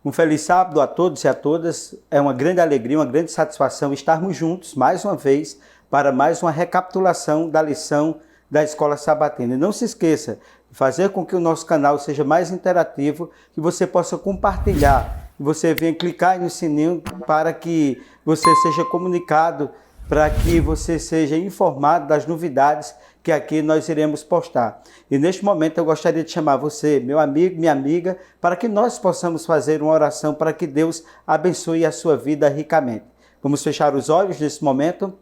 Um feliz sábado a todos e a todas. É uma grande alegria, uma grande satisfação estarmos juntos mais uma vez para mais uma recapitulação da lição da Escola Sabatina. E não se esqueça de fazer com que o nosso canal seja mais interativo, que você possa compartilhar, que você venha clicar no sininho para que você seja comunicado, para que você seja informado das novidades que aqui nós iremos postar. E neste momento eu gostaria de chamar você, meu amigo, minha amiga, para que nós possamos fazer uma oração para que Deus abençoe a sua vida ricamente. Vamos fechar os olhos nesse momento.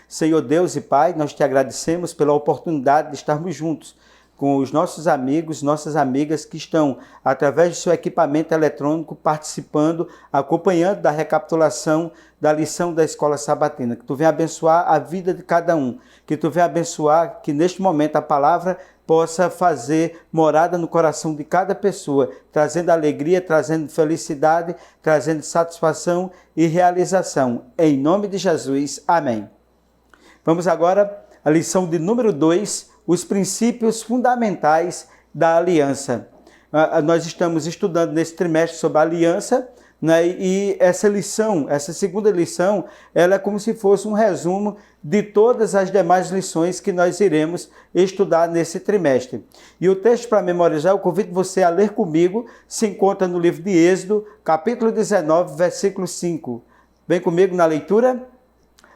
Senhor Deus e Pai, nós te agradecemos pela oportunidade de estarmos juntos com os nossos amigos, nossas amigas que estão, através do seu equipamento eletrônico, participando, acompanhando da recapitulação da lição da Escola Sabatina. Que tu venha abençoar a vida de cada um, que tu venha abençoar, que neste momento a palavra possa fazer morada no coração de cada pessoa, trazendo alegria, trazendo felicidade, trazendo satisfação e realização. Em nome de Jesus, amém. Vamos agora à lição de número 2, os princípios fundamentais da aliança. Nós estamos estudando nesse trimestre sobre a aliança, né? E essa lição, essa segunda lição, ela é como se fosse um resumo de todas as demais lições que nós iremos estudar nesse trimestre. E o texto para memorizar, eu convido você a ler comigo, se encontra no livro de Êxodo, capítulo 19, versículo 5. Vem comigo na leitura?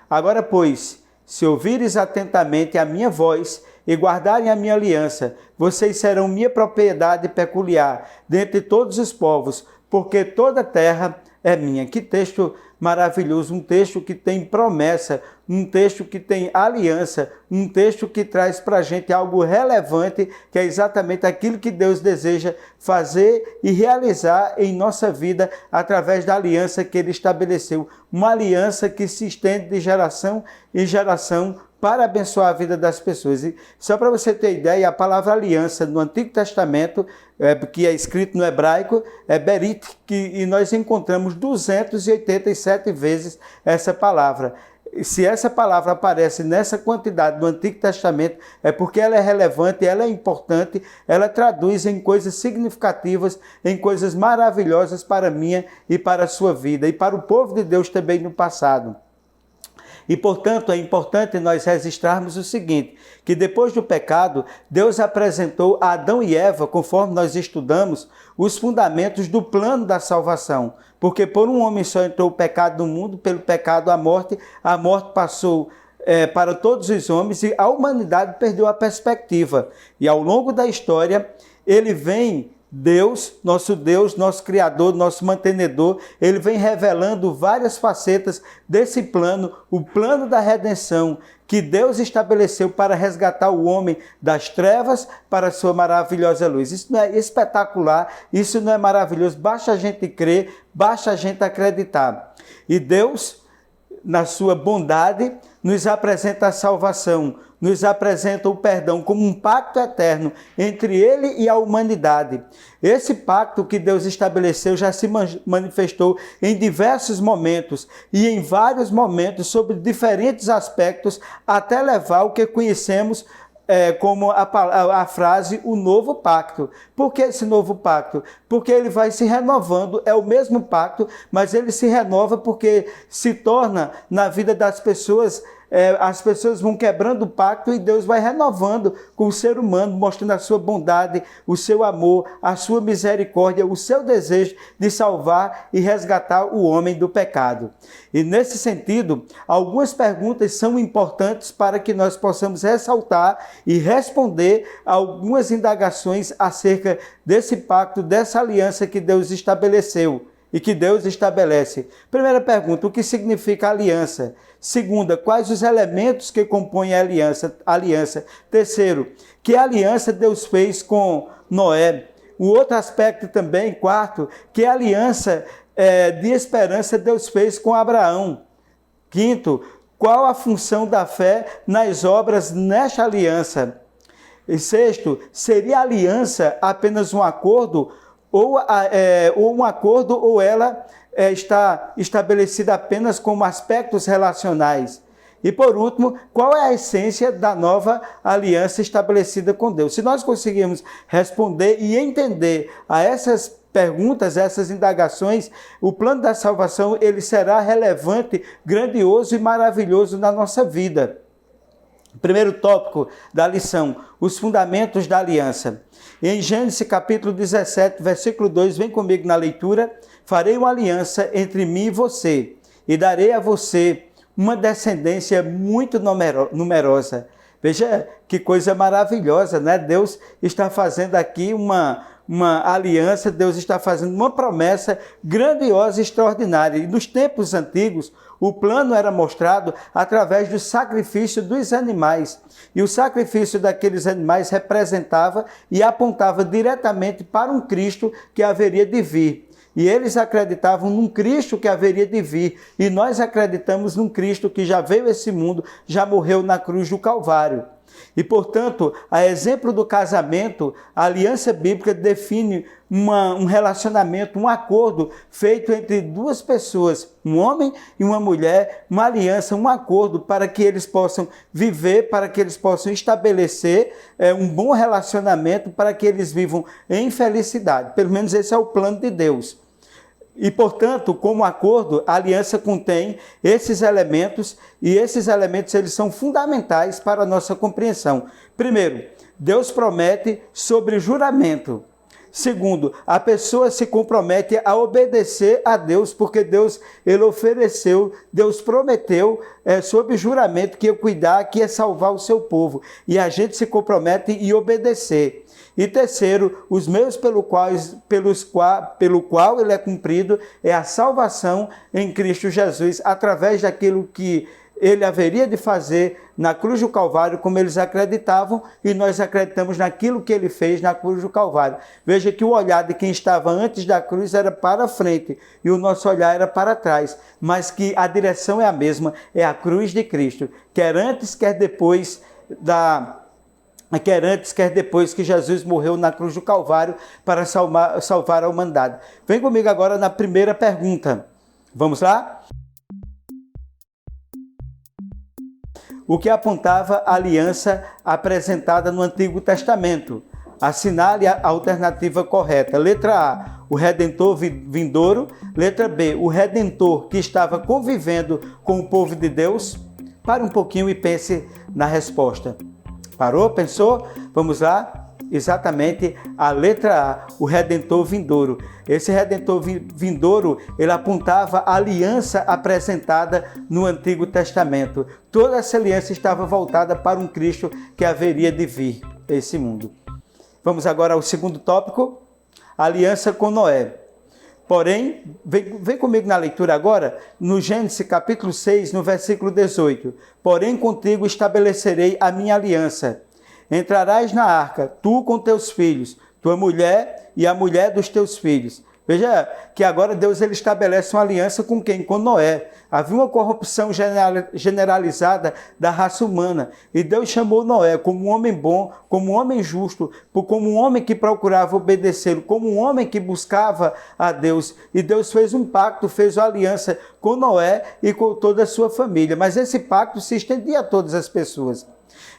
Agora, pois, se ouvires atentamente a minha voz e guardarem a minha aliança, vocês serão minha propriedade peculiar dentre todos os povos, porque toda a terra é minha. Que texto maravilhoso, um texto que tem promessa, um texto que tem aliança, um texto que traz para a gente algo relevante, que é exatamente aquilo que Deus deseja fazer e realizar em nossa vida através da aliança que Ele estabeleceu. Uma aliança que se estende de geração em geração para abençoar a vida das pessoas. E só para você ter ideia, a palavra aliança no Antigo Testamento, que é escrito no hebraico, é berit, e nós encontramos 287 vezes essa palavra. Se essa palavra aparece nessa quantidade no Antigo Testamento, é porque ela é relevante, ela é importante, ela traduz em coisas significativas, em coisas maravilhosas para a minha e para a sua vida, e para o povo de Deus também no passado. E, portanto, é importante nós registrarmos o seguinte, que depois do pecado, Deus apresentou a Adão e Eva, conforme nós estudamos, os fundamentos do plano da salvação. Porque por um homem só entrou o pecado no mundo, pelo pecado a morte passou para todos os homens e a humanidade perdeu a perspectiva. E ao longo da história, ele vem... Deus, nosso Criador, nosso mantenedor, Ele vem revelando várias facetas desse plano, o plano da redenção, que Deus estabeleceu para resgatar o homem das trevas para a sua maravilhosa luz. Isso não é espetacular, isso não é maravilhoso, basta a gente crer, basta a gente acreditar. E Deus, na sua bondade, nos apresenta a salvação, nos apresenta o perdão como um pacto eterno entre Ele e a humanidade. Esse pacto que Deus estabeleceu já se manifestou em diversos momentos e em vários momentos sobre diferentes aspectos até levar o que conhecemos como a frase, o novo pacto. Por que esse novo pacto? Porque ele vai se renovando, é o mesmo pacto, mas ele se renova porque se torna na vida das pessoas, as pessoas vão quebrando o pacto e Deus vai renovando com o ser humano, mostrando a sua bondade, o seu amor, a sua misericórdia, o seu desejo de salvar e resgatar o homem do pecado. E nesse sentido, algumas perguntas são importantes para que nós possamos ressaltar e responder a algumas indagações acerca desse pacto, dessa aliança que Deus estabeleceu e que Deus estabelece. Primeira pergunta, o que significa aliança? Segunda, quais os elementos que compõem a aliança? Terceiro, que aliança Deus fez com Noé? O outro aspecto também, quarto, que aliança de esperança Deus fez com Abraão? Quinto, qual a função da fé nas obras nesta aliança? E sexto, seria a aliança apenas um acordo ou ela está estabelecida apenas como aspectos relacionais? E por último, qual é a essência da nova aliança estabelecida com Deus? Se nós conseguirmos responder e entender a essas perguntas, essas indagações, o plano da salvação ele será relevante, grandioso e maravilhoso na nossa vida. Primeiro tópico da lição, os fundamentos da aliança. Em Gênesis capítulo 17, versículo 2, vem comigo na leitura. Farei uma aliança entre mim e você, e darei a você uma descendência muito numerosa. Veja que coisa maravilhosa, né? Deus está fazendo aqui uma aliança, Deus está fazendo uma promessa grandiosa e extraordinária. E nos tempos antigos, o plano era mostrado através do sacrifício dos animais. E o sacrifício daqueles animais representava e apontava diretamente para um Cristo que haveria de vir. E eles acreditavam num Cristo que haveria de vir. E nós acreditamos num Cristo que já veio a esse mundo, já morreu na cruz do Calvário. E, portanto, a exemplo do casamento, a aliança bíblica define um relacionamento, um acordo feito entre duas pessoas, um homem e uma mulher, uma aliança, um acordo para que eles possam viver, para que eles possam estabelecer um bom relacionamento, para que eles vivam em felicidade. Pelo menos esse é o plano de Deus. E, portanto, como acordo, a aliança contém esses elementos, e esses elementos eles são fundamentais para a nossa compreensão. Primeiro, Deus promete sobre juramento. Segundo, a pessoa se compromete a obedecer a Deus, porque Deus ele ofereceu, Deus prometeu sob juramento que ia cuidar, que ia salvar o seu povo. E a gente se compromete em obedecer. E terceiro, os meios pelo qual ele é cumprido é a salvação em Cristo Jesus, através daquilo que ele haveria de fazer na cruz do Calvário, como eles acreditavam, e nós acreditamos naquilo que ele fez na cruz do Calvário. Veja que o olhar de quem estava antes da cruz era para frente, e o nosso olhar era para trás, mas que a direção é a mesma, é a cruz de Cristo, quer antes, quer depois que Jesus morreu na cruz do Calvário para salvar a humanidade. Vem comigo agora na primeira pergunta. Vamos lá? O que apontava a aliança apresentada no Antigo Testamento? Assinale a alternativa correta. Letra A, o Redentor vindouro. Letra B, o Redentor que estava convivendo com o povo de Deus. Pare um pouquinho e pense na resposta. Parou? Pensou? Vamos lá? Exatamente a letra A, o Redentor vindouro. Esse Redentor vindouro, ele apontava a aliança apresentada no Antigo Testamento. Toda essa aliança estava voltada para um Cristo que haveria de vir a esse mundo. Vamos agora ao segundo tópico, a aliança com Noé. Porém, vem comigo na leitura agora, no Gênesis capítulo 6, no versículo 18. Porém, contigo estabelecerei a minha aliança. Entrarás na arca, tu com teus filhos, tua mulher e a mulher dos teus filhos. Veja que agora Deus ele estabelece uma aliança com quem? Com Noé. Havia uma corrupção generalizada da raça humana. E Deus chamou Noé como um homem bom, como um homem justo, como um homem que procurava obedecê-lo, como um homem que buscava a Deus. E Deus fez um pacto, fez uma aliança com Noé e com toda a sua família. Mas esse pacto se estendia a todas as pessoas.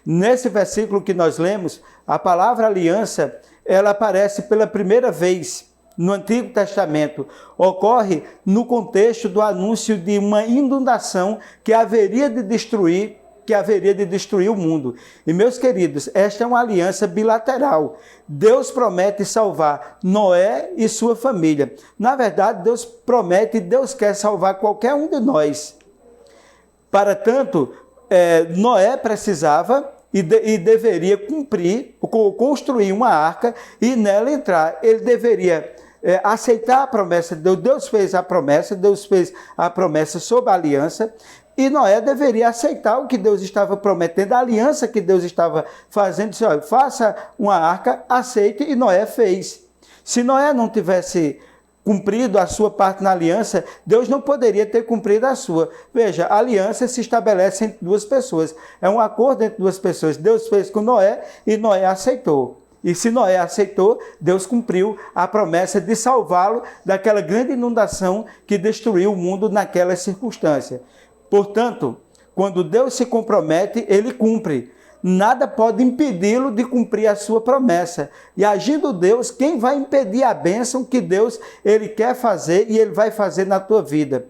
Nesse versículo que nós lemos, a palavra aliança, ela aparece pela primeira vez no Antigo Testamento. Ocorre no contexto do anúncio de uma inundação que haveria de destruir o mundo. E, meus queridos, esta é uma aliança bilateral. Deus promete salvar Noé e sua família. Na verdade, Deus promete e Deus quer salvar qualquer um de nós. Para tanto, Noé precisava e deveria construir uma arca e nela entrar. Ele deveria aceitar a promessa de Deus. Deus fez a promessa sobre a aliança, e Noé deveria aceitar o que Deus estava prometendo, a aliança que Deus estava fazendo. Disse, olha, faça uma arca, aceite, e Noé fez. Se Noé não tivesse cumprido a sua parte na aliança, Deus não poderia ter cumprido a sua. Veja, a aliança se estabelece entre duas pessoas. É um acordo entre duas pessoas. Deus fez com Noé e Noé aceitou. E se Noé aceitou, Deus cumpriu a promessa de salvá-lo daquela grande inundação que destruiu o mundo naquela circunstância. Portanto, quando Deus se compromete, ele cumpre. nada pode impedi-lo de cumprir a sua promessa. E agindo Deus, quem vai impedir a bênção que Deus ele quer fazer e ele vai fazer na tua vida?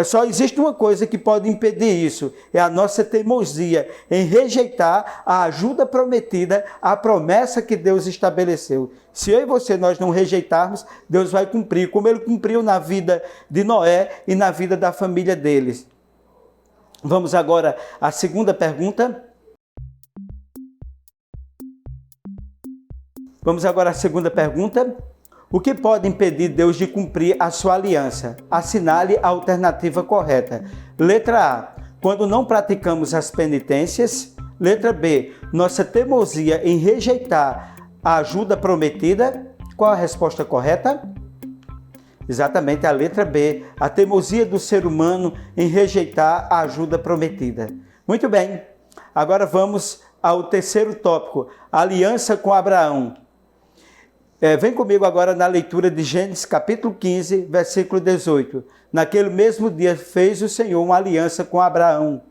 Só existe uma coisa que pode impedir isso, é a nossa teimosia em rejeitar a ajuda prometida, a promessa que Deus estabeleceu. Se eu e você nós não rejeitarmos, Deus vai cumprir, como ele cumpriu na vida de Noé e na vida da família deles. Vamos agora à segunda pergunta. Vamos agora à segunda pergunta. O que pode impedir Deus de cumprir a sua aliança? Assinale a alternativa correta. Letra A, quando não praticamos as penitências. Letra B, nossa teimosia em rejeitar a ajuda prometida. Qual a resposta correta? Exatamente a letra B, a teimosia do ser humano em rejeitar a ajuda prometida. Muito bem, agora vamos ao terceiro tópico, a aliança com Abraão. Vem comigo agora na leitura de Gênesis capítulo 15, versículo 18. Naquele mesmo dia fez o Senhor uma aliança com Abraão,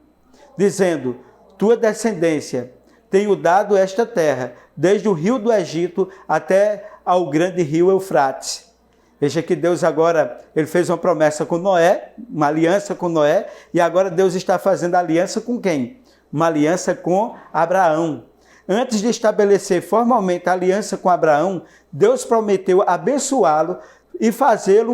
dizendo, tua descendência tenho dado esta terra, desde o rio do Egito até ao grande rio Eufrates. Veja que Deus agora, ele fez uma promessa com Noé, uma aliança com Noé, e agora Deus está fazendo aliança com quem? Uma aliança com Abraão. Antes de estabelecer formalmente a aliança com Abraão, Deus prometeu abençoá-lo e fazer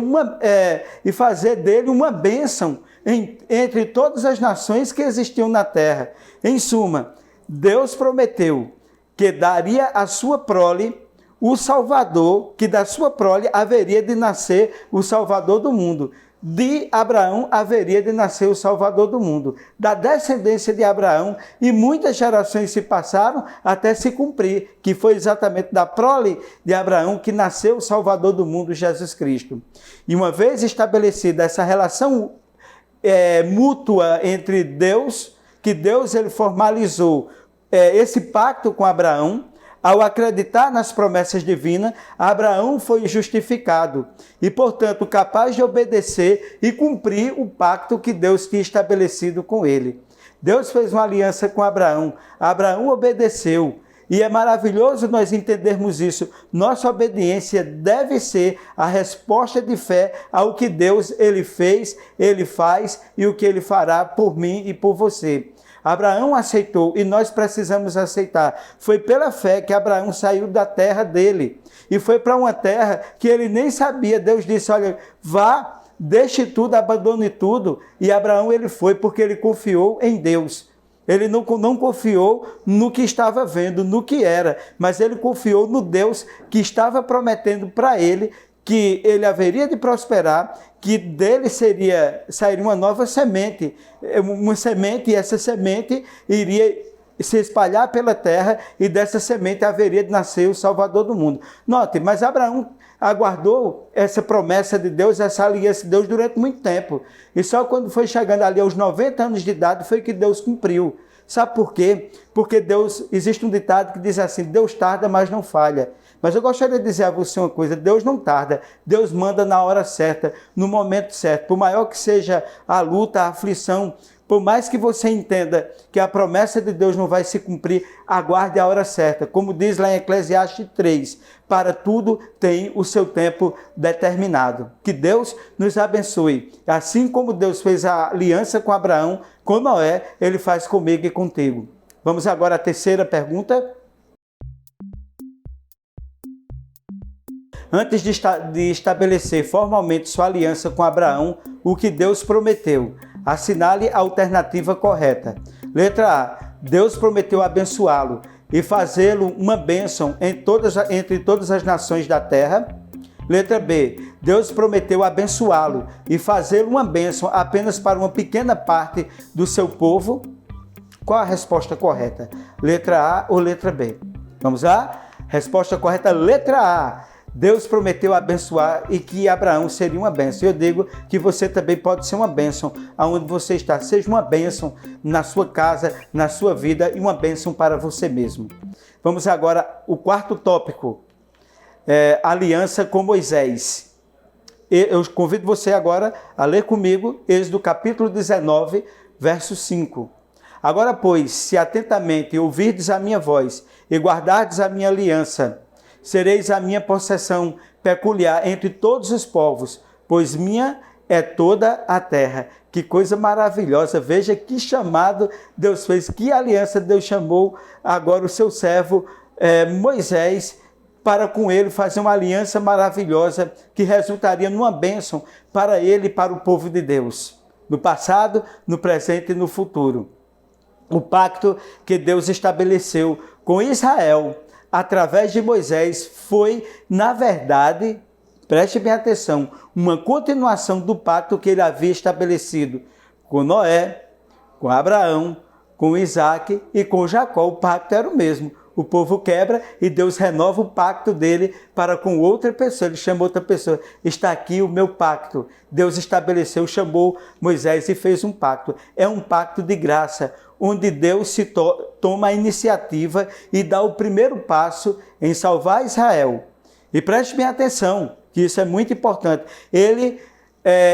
dele uma bênção entre todas as nações que existiam na terra. Em suma, Deus prometeu que daria à sua prole o Salvador, que da sua prole haveria de nascer o Salvador do mundo. De Abraão haveria de nascer o Salvador do mundo. Da descendência de Abraão, e muitas gerações se passaram até se cumprir, que foi exatamente da prole de Abraão que nasceu o Salvador do mundo, Jesus Cristo. E uma vez estabelecida essa relação mútua entre Deus, que Deus ele formalizou esse pacto com Abraão, ao acreditar nas promessas divinas, Abraão foi justificado e, portanto, capaz de obedecer e cumprir o pacto que Deus tinha estabelecido com ele. Deus fez uma aliança com Abraão. Abraão obedeceu. E é maravilhoso nós entendermos isso. Nossa obediência deve ser a resposta de fé ao que Deus ele fez, ele faz e o que ele fará por mim e por você. Abraão aceitou e nós precisamos aceitar. Foi pela fé que Abraão saiu da terra dele e foi para uma terra que ele nem sabia. Deus disse, olha, vá, deixe tudo, abandone tudo. E Abraão ele foi porque ele confiou em Deus. Ele não confiou no que estava vendo, no que era, mas ele confiou no Deus que estava prometendo para ele que ele haveria de prosperar, que dele sairia uma nova semente, e essa semente iria se espalhar pela terra, e dessa semente haveria de nascer o Salvador do mundo. Note, mas Abraão aguardou essa promessa de Deus, essa aliança de Deus durante muito tempo, e só quando foi chegando ali aos 90 anos de idade foi que Deus cumpriu. Sabe por quê? Porque existe um ditado que diz assim, Deus tarda, mas não falha. Mas eu gostaria de dizer a você uma coisa, Deus não tarda, Deus manda na hora certa, no momento certo. Por maior que seja a luta, a aflição, por mais que você entenda que a promessa de Deus não vai se cumprir, aguarde a hora certa. Como diz lá em Eclesiastes 3, para tudo tem o seu tempo determinado. Que Deus nos abençoe. Assim como Deus fez a aliança com Abraão, com Noé, ele faz comigo e contigo. Vamos agora à terceira pergunta. Antes de estabelecer formalmente sua aliança com Abraão, o que Deus prometeu? Assinale a alternativa correta. Letra A. Deus prometeu abençoá-lo e fazê-lo uma bênção entre todas as nações da terra. Letra B. Deus prometeu abençoá-lo e fazê-lo uma bênção apenas para uma pequena parte do seu povo. Qual a resposta correta? Letra A ou letra B? Vamos lá? Resposta correta, letra A. Deus prometeu abençoar e que Abraão seria uma bênção. Eu digo que você também pode ser uma bênção aonde você está. Seja uma bênção na sua casa, na sua vida e uma bênção para você mesmo. Vamos agora ao quarto tópico. Aliança com Moisés. Eu convido você agora a ler comigo Êxodo capítulo 19, verso 5. Agora, pois, se atentamente ouvirdes a minha voz e guardardes a minha aliança, sereis a minha possessão peculiar entre todos os povos, pois minha é toda a terra. Que coisa maravilhosa, veja que chamado Deus fez, que aliança Deus chamou agora o seu servo Moisés, para com ele fazer uma aliança maravilhosa que resultaria numa bênção para ele e para o povo de Deus, no passado, no presente e no futuro. O pacto que Deus estabeleceu com Israel através de Moisés foi, na verdade, preste bem atenção, uma continuação do pacto que ele havia estabelecido com Noé, com Abraão, com Isaac e com Jacó. O pacto era o mesmo. O povo quebra e Deus renova o pacto dele para com outra pessoa. Ele chamou outra pessoa. Está aqui o meu pacto. Deus estabeleceu, chamou Moisés e fez um pacto. É um pacto de graça, onde Deus toma a iniciativa e dá o primeiro passo em salvar Israel. E preste bem atenção, que isso é muito importante. Ele,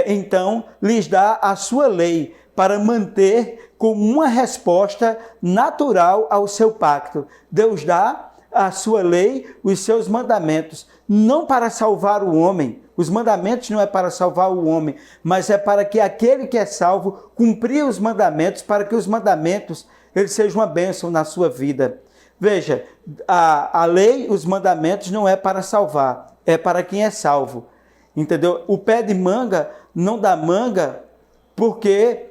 então, lhes dá a sua lei para manter como uma resposta natural ao seu pacto. Deus dá a sua lei, os seus mandamentos, não para salvar o homem. Os mandamentos não é para salvar o homem, mas é para que aquele que é salvo cumprir os mandamentos, para que os mandamentos eles sejam uma bênção na sua vida. Veja, a lei, os mandamentos não é para salvar, é para quem é salvo. Entendeu? O pé de manga não dá manga porque...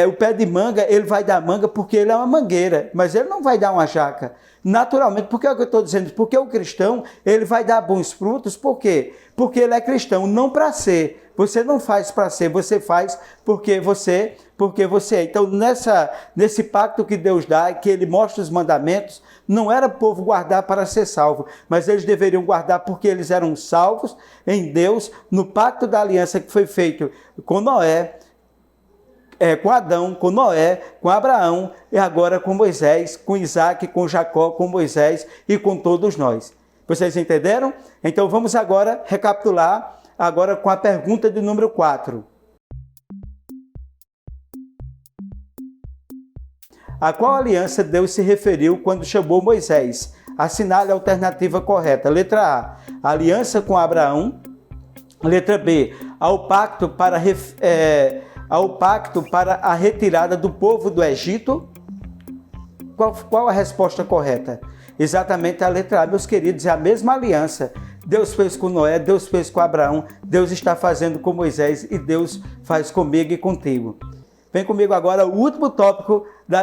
o pé de manga, ele vai dar manga porque ele é uma mangueira, mas ele não vai dar uma jaca. Naturalmente, por que eu estou dizendo isso? Porque o cristão, ele vai dar bons frutos, por quê? Porque ele é cristão, não para ser. Você não faz para ser, você faz porque você é. Então, nesse pacto que Deus dá, que ele mostra os mandamentos, não era o povo guardar para ser salvo, mas eles deveriam guardar porque eles eram salvos em Deus, no pacto da aliança que foi feito com Noé, com Adão, com Noé, com Abraão e agora com Moisés, com Isaac, com Jacó, com Moisés e com todos nós. Vocês entenderam? Então vamos agora recapitular agora com a pergunta de número 4. A qual aliança Deus se referiu quando chamou Moisés? Assinale a alternativa correta. Letra A, aliança com Abraão. Letra B, ao pacto para a retirada do povo do Egito? Qual a resposta correta? Exatamente a letra A, meus queridos, é a mesma aliança. Deus fez com Noé, Deus fez com Abraão, Deus está fazendo com Moisés e Deus faz comigo e contigo. Vem comigo agora o último tópico da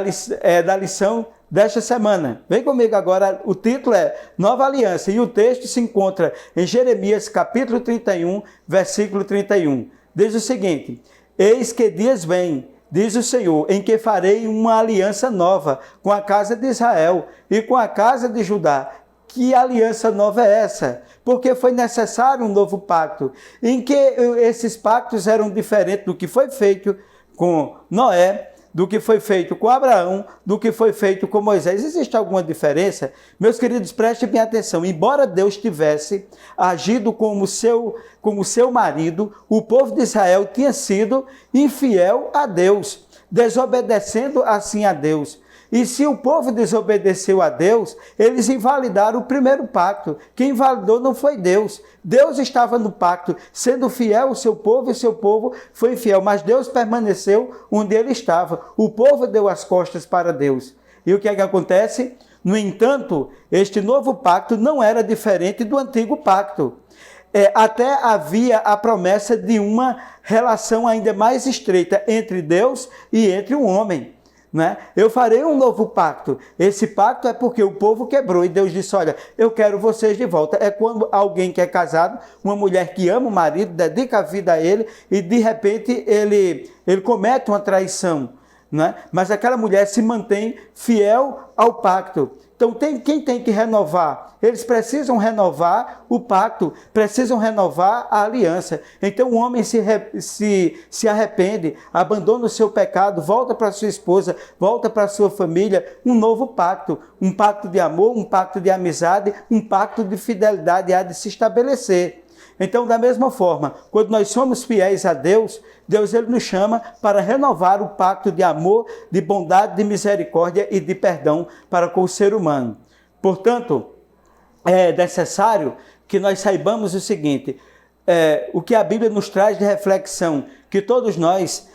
lição desta semana. Vem comigo agora, o título é Nova Aliança e o texto se encontra em Jeremias capítulo 31, versículo 31. Diz o seguinte: eis que dias vêm, diz o Senhor, em que farei uma aliança nova com a casa de Israel e com a casa de Judá. Que aliança nova é essa? Porque foi necessário um novo pacto, em que esses pactos eram diferentes do que foi feito com Noé, do que foi feito com Abraão, do que foi feito com Moisés. Existe alguma diferença? Meus queridos, prestem bem atenção. Embora Deus tivesse agido como seu marido, o povo de Israel tinha sido infiel a Deus, desobedecendo assim a Deus. E se o povo desobedeceu a Deus, eles invalidaram o primeiro pacto. Quem invalidou não foi Deus. Deus estava no pacto, sendo fiel ao seu povo, e seu povo foi infiel. Mas Deus permaneceu onde ele estava. O povo deu as costas para Deus. E o que é que acontece? No entanto, este novo pacto não era diferente do antigo pacto. Até havia a promessa de uma relação ainda mais estreita entre Deus e entre o homem. Né? Eu farei um novo pacto. Esse pacto é porque o povo quebrou e Deus disse: olha, eu quero vocês de volta. É quando alguém que é casado, uma mulher que ama o marido, dedica a vida a ele e de repente ele comete uma traição, né? Mas aquela mulher se mantém fiel ao pacto. Então quem tem que renovar? Eles precisam renovar o pacto, precisam renovar a aliança. Então o homem se arrepende, abandona o seu pecado, volta para sua esposa, volta para sua família, um novo pacto. Um pacto de amor, um pacto de amizade, um pacto de fidelidade há de se estabelecer. Então, da mesma forma, quando nós somos fiéis a Deus, Deus ele nos chama para renovar o pacto de amor, de bondade, de misericórdia e de perdão para com o ser humano. Portanto, é necessário que nós saibamos o seguinte, o que a Bíblia nos traz de reflexão, que todos nós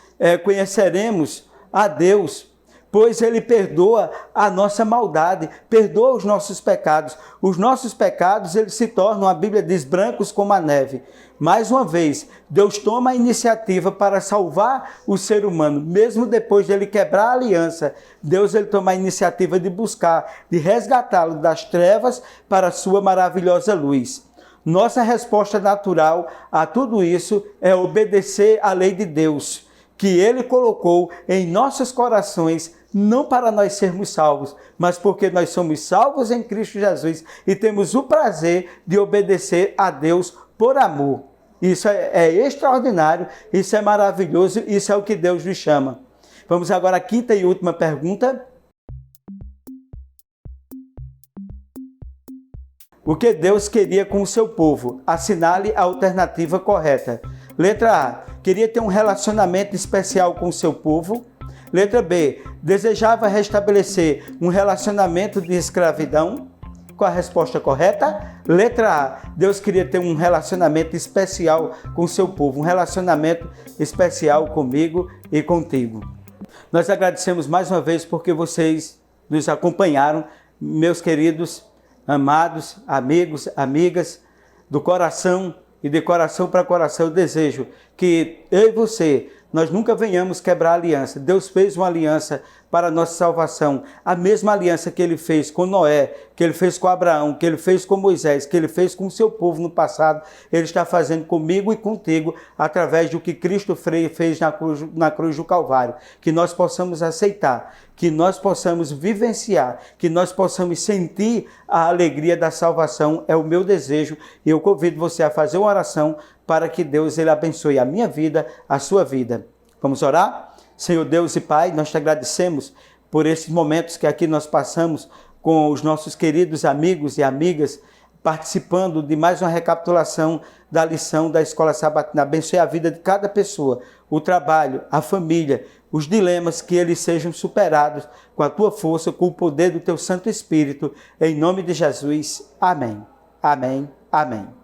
conheceremos a Deus, pois Ele perdoa a nossa maldade, perdoa os nossos pecados. Os nossos pecados, eles se tornam, a Bíblia diz, brancos como a neve. Mais uma vez, Deus toma a iniciativa para salvar o ser humano, mesmo depois de Ele quebrar a aliança. Deus ele toma a iniciativa de buscar, de resgatá-lo das trevas para a sua maravilhosa luz. Nossa resposta natural a tudo isso é obedecer à lei de Deus, que Ele colocou em nossos corações, não para nós sermos salvos, mas porque nós somos salvos em Cristo Jesus e temos o prazer de obedecer a Deus por amor. Isso é extraordinário, isso é maravilhoso, isso é o que Deus nos chama. Vamos agora à quinta e última pergunta. O que Deus queria com o seu povo? Assinale a alternativa correta. Letra A. Queria ter um relacionamento especial com o seu povo. Letra B. Desejava restabelecer um relacionamento de escravidão. Qual a resposta correta? Letra A. Deus queria ter um relacionamento especial com o seu povo. Um relacionamento especial comigo e contigo. Nós agradecemos mais uma vez porque vocês nos acompanharam, meus queridos, amados, amigos, amigas, do coração e de coração para coração. Eu desejo que eu e você, nós nunca venhamos quebrar a aliança. Deus fez uma aliança para a nossa salvação. A mesma aliança que Ele fez com Noé, que Ele fez com Abraão, que Ele fez com Moisés, que Ele fez com o seu povo no passado, Ele está fazendo comigo e contigo através do que Cristo fez na cruz do Calvário. Que nós possamos aceitar, que nós possamos vivenciar, que nós possamos sentir a alegria da salvação. É o meu desejo e eu convido você a fazer uma oração para que Deus ele abençoe a minha vida, a sua vida. Vamos orar? Senhor Deus e Pai, nós te agradecemos por esses momentos que aqui nós passamos com os nossos queridos amigos e amigas, participando de mais uma recapitulação da lição da Escola Sabatina. Abençoe a vida de cada pessoa, o trabalho, a família, os dilemas, que eles sejam superados com a tua força, com o poder do teu Santo Espírito. Em nome de Jesus. Amém. Amém. Amém.